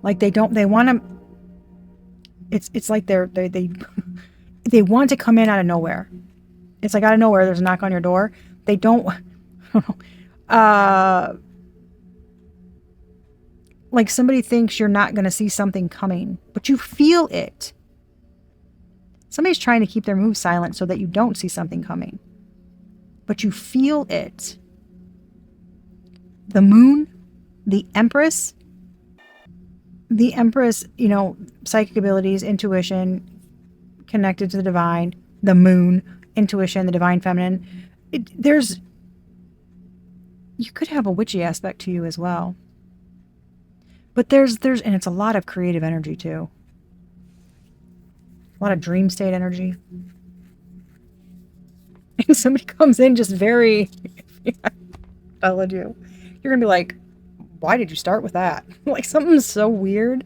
Like they want to, it's like they want to come in out of nowhere. It's like out of nowhere, there's a knock on your door. They don't, I don't know. Like somebody thinks you're not going to see something coming, but you feel it. Somebody's trying to keep their moves silent so that you don't see something coming, but you feel it. The moon, the Empress, you know, psychic abilities, intuition, connected to the divine, the moon, intuition, the divine feminine. You could have a witchy aspect to you as well. But there's, and it's a lot of creative energy too. A lot of dream state energy. And somebody comes in just very, I told you. You're going to be like, why did you start with that? Like something's so weird.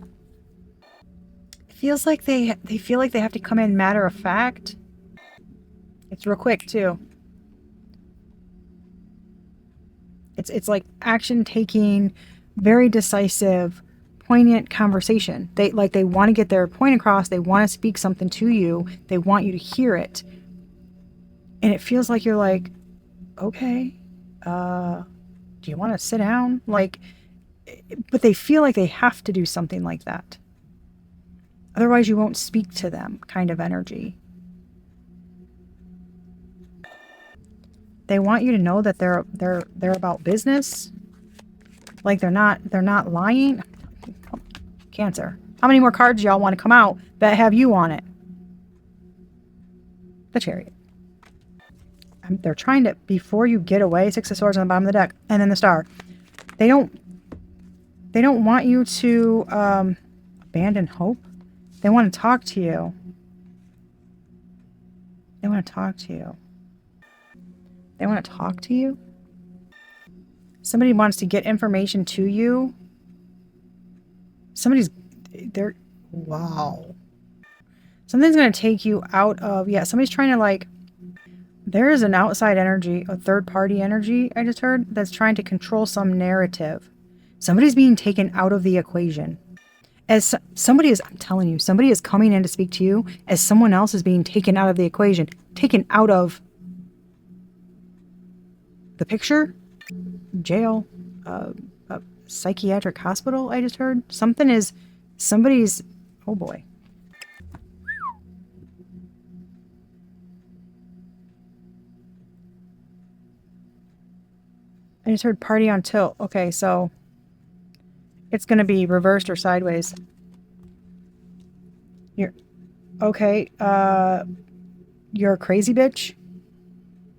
It feels like they feel like they have to come in matter of fact. It's real quick too. It's like action taking, very decisive, poignant conversation. They want to get their point across. They want to speak something to you. They want you to hear it. And it feels like you're like, okay, do you want to sit down? Like, but they feel like they have to do something like that. Otherwise you won't speak to them kind of energy. They want you to know that they're about business. Like they're not lying. Cancer. How many more cards y'all want to come out that have you on it? The Chariot. They're trying to, before you get away, Six of Swords on the bottom of the deck, and then the Star. They don't want you to abandon hope. They want to talk to you. They want to talk to you. They want to talk to you. Somebody wants to get information to you. Wow. Something's going to take you out of, yeah, somebody's trying to like, there is an outside energy, a third party energy, I just heard, that's trying to control some narrative. Somebody's being taken out of the equation. As somebody is, I'm telling you, somebody is coming in to speak to you as someone else is being taken out of the equation, taken out of the picture, jail, a psychiatric hospital, I just heard. Somebody's, oh boy. I just heard party on tilt. Okay, so it's going to be reversed or sideways. Okay, you're a crazy bitch?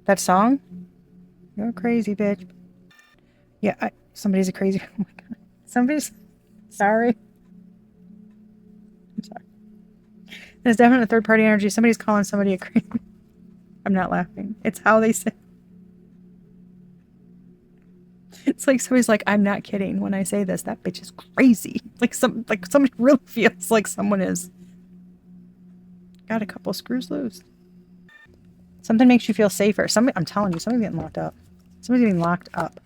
That song? You're a crazy bitch. Yeah, somebody's a crazy... Oh my God. Somebody's... Sorry. I'm sorry. There's definitely a third-party energy. Somebody's calling somebody a crazy... I'm not laughing. It's how they say... It's like somebody's like, I'm not kidding when I say this. That bitch is crazy. Like somebody really feels like someone is... Got a couple screws loose. Something makes you feel safer. I'm telling you, somebody's getting locked up. Somebody's getting locked up.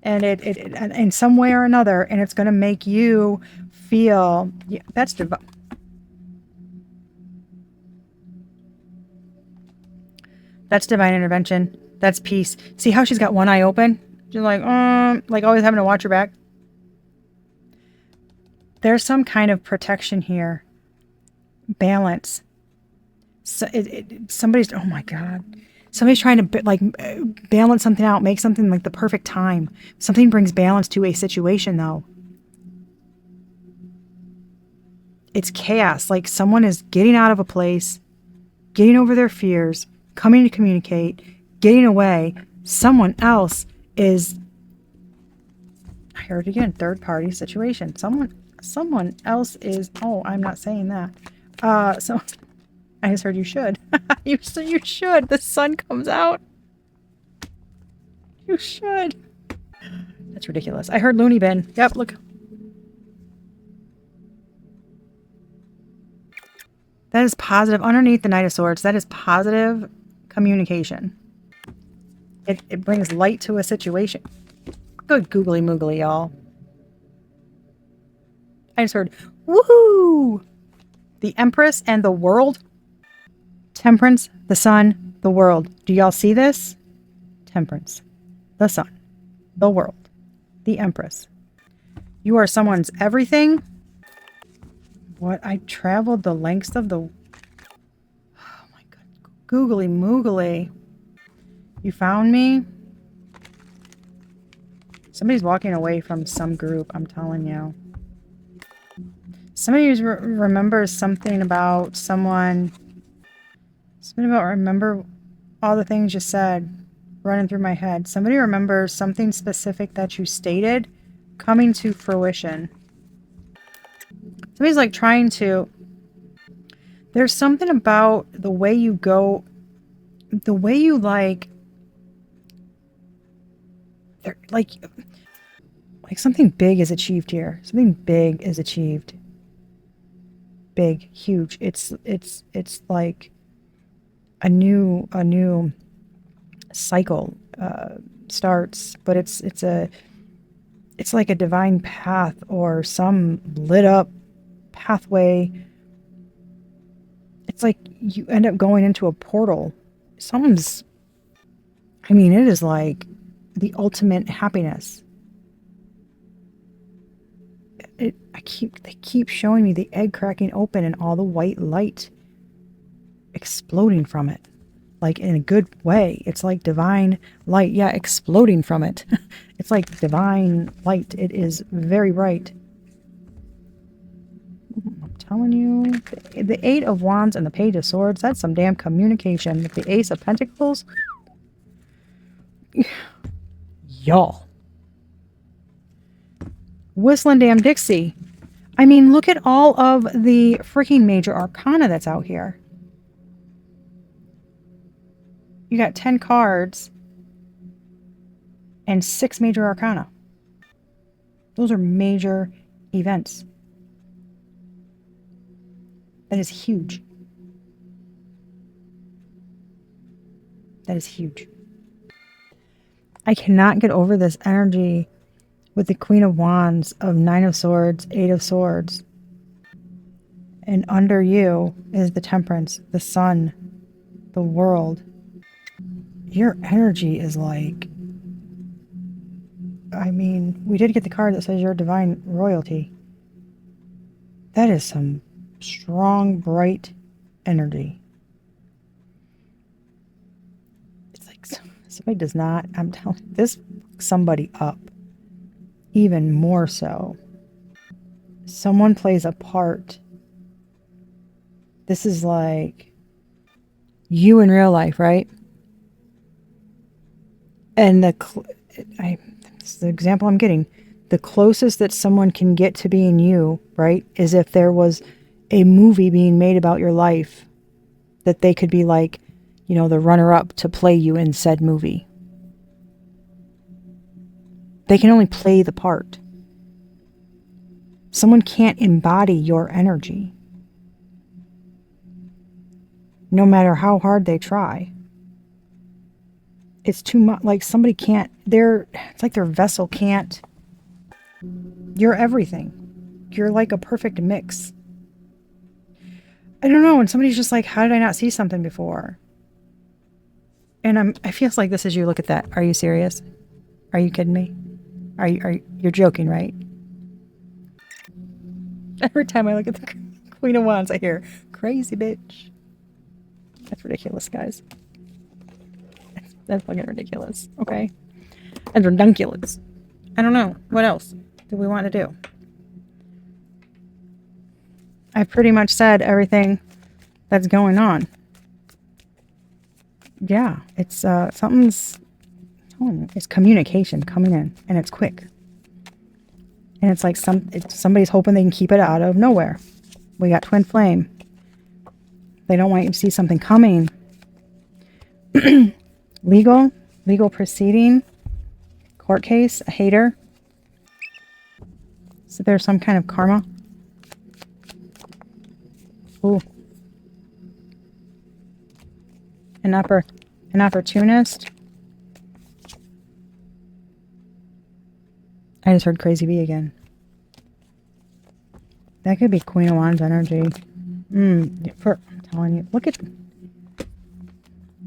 And it in some way or another, and it's going to make you feel, yeah, that's divine. That's divine intervention. That's peace. See how she's got one eye open? She's like always having to watch her back. There's some kind of protection here. Balance. So somebody's, oh my God. Somebody's trying to like balance something out, make something like the perfect time. Something brings balance to a situation though. It's chaos. Like someone is getting out of a place, getting over their fears, coming to communicate, getting away. Someone else is, I heard it again, third party situation. Someone else is, oh, I'm not saying that. So I just heard you should. you should. The sun comes out. You should. That's ridiculous. I heard loony bin. Yep, look. That is positive. Underneath the Knight of Swords, that is positive communication. It brings light to a situation. Good googly moogly, y'all. I just heard, woohoo! The Empress and the World. Temperance, the Sun, the World. Do y'all see this? Temperance, the Sun, the world, the Empress. You are someone's everything. What? I traveled the lengths of the... Oh my god. Googly moogly. You found me? Somebody's walking away from some group, I'm telling you. Somebody remembers something about someone... Something about remember all the things you said running through my head. Somebody remembers something specific that you stated coming to fruition. Somebody's like trying to... There's something about the way you go... The way you like something big is achieved here. Something big is achieved. Big, huge. It's like a new cycle starts, but it's like a divine path or some lit up pathway. It's like you end up going into a portal. I mean, it is like the ultimate happiness. They keep showing me the egg cracking open and all the white light exploding from it. Like in a good way. It's like divine light. Yeah, exploding from it. It's like divine light. It is very bright. I'm telling you. The Eight of Wands and the Page of Swords, that's some damn communication. With the Ace of Pentacles. Y'all. Whistling damn Dixie. I mean, look at all of the freaking major arcana that's out here. You got 10 cards and 6 major arcana. Those are major events. That is huge. That is huge. I cannot get over this energy with the Queen of Wands, of Nine of Swords, Eight of Swords. And under you is the Temperance, the Sun, the world. Your energy is like... I mean, we did get the card that says you're divine royalty. That is some strong, bright energy. It's like somebody does not... I'm telling you, this fucks somebody up. Even more so. Someone plays a part. This is like you in real life, right? And this is the example I'm getting. The closest that someone can get to being you, right, is if there was a movie being made about your life, that they could be like, you know, the runner-up to play you in said movie. They can only play the part. Someone can't embody your energy. No matter how hard they try. It's too much. Like somebody can't, it's like their vessel can't. You're everything. You're like a perfect mix. I don't know. And somebody's just like, how did I not see something before? And I feel like this is you. Look at that. Are you serious? Are you kidding me? You're joking, right? Every time I look at the Queen of Wands, I hear, crazy bitch. That's ridiculous, guys. That's fucking ridiculous, okay? That's redunculous. I don't know. What else do we want to do? I've pretty much said everything that's going on. Yeah, it's it's communication coming in, and it's quick. And it's like somebody's hoping they can keep it out of nowhere. We got twin flame. They don't want you to see something coming. Legal proceeding, court case, a hater. So there's some kind of karma. Ooh. An opportunist. I just heard crazy bee again. That could be Queen of Wands energy. I'm telling you. Look at...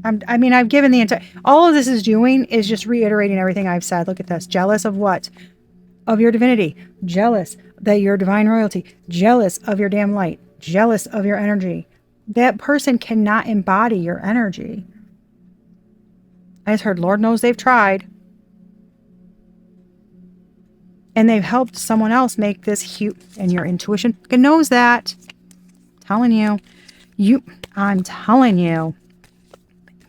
I mean, I've given the entire, all of this is doing is just reiterating everything I've said. Look at this. Jealous of what? Of your divinity. Jealous that you're divine royalty. Jealous of your damn light. Jealous of your energy. That person cannot embody your energy. I just heard, Lord knows they've tried. And they've helped someone else make this huge, and your intuition knows that. I'm telling you,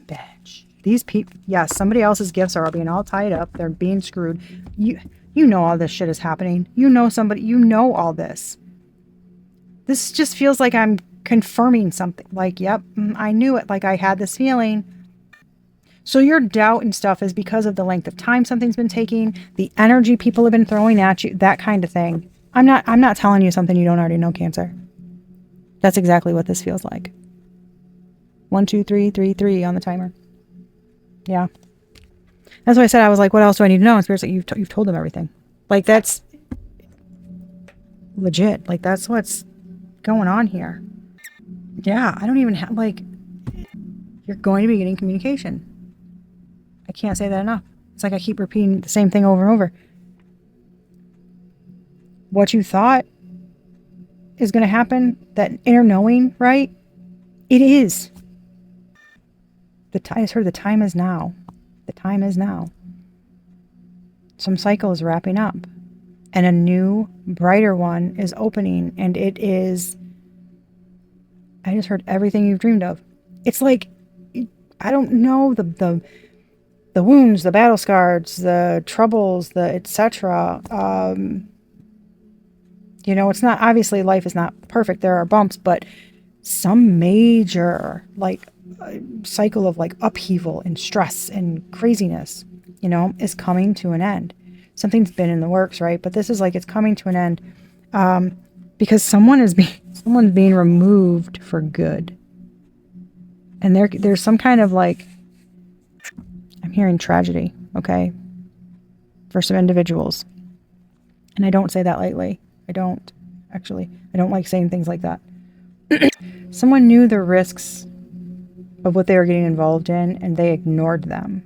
bitch. These people, yes, somebody else's gifts are being all tied up. They're being screwed. You know all this shit is happening. You know somebody, you know all this. This just feels like I'm confirming something. Like, yep, I knew it. Like I had this feeling. So your doubt and stuff is because of the length of time something's been taking, the energy people have been throwing at you, that kind of thing. I'm not telling you something you don't already know, Cancer. That's exactly what this feels like. 1, 2, 3, 3, 3 on the timer. Yeah. That's why I said, I was like, what else do I need to know? And Spirit's like, you've told them everything. Like, that's legit. Like, that's what's going on here. Yeah, I don't even have, like, you're going to be getting communication. I can't say that enough. It's like I keep repeating the same thing over and over. What you thought is going to happen, that inner knowing, right? It is. I just heard the time is now. The time is now. Some cycle is wrapping up. And a new, brighter one is opening. And it is... I just heard everything you've dreamed of. It's like... I don't know the wounds, the battle scars, the troubles, the etc. It's not, obviously life is not perfect. There are bumps, but some major cycle of upheaval and stress and craziness, is coming to an end. Something's been in the works, right? But this is it's coming to an end because someone's being removed for good. And there's some kind of I'm hearing tragedy, okay, for some individuals. And I don't say that lightly. I don't like saying things like that. Someone knew the risks of what they were getting involved in, and they ignored them.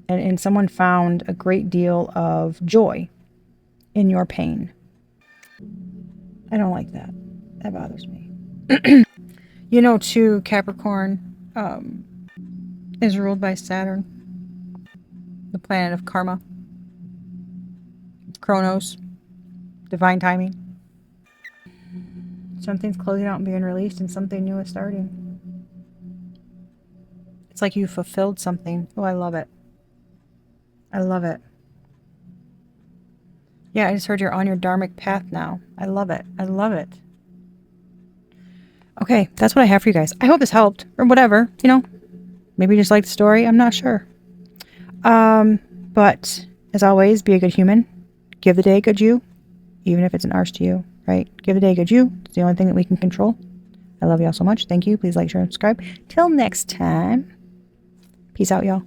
And someone found a great deal of joy in your pain. I don't like that. That bothers me. Too, Capricorn is ruled by Saturn, the planet of karma, Chronos, divine timing. Something's closing out and being released, and something new is starting. It's like you fulfilled something. Oh, I love it. I love it. Yeah, I just heard you're on your dharmic path now. I love it. I love it. Okay, that's what I have for you guys. I hope this helped, or whatever, Maybe you just liked the story. I'm not sure. But as always, be a good human. Give the day a good you, even if it's an arse to you, right? Give the day a good you. It's the only thing that we can control. I love y'all so much. Thank you. Please like, share, and subscribe. Till next time. Peace out, y'all.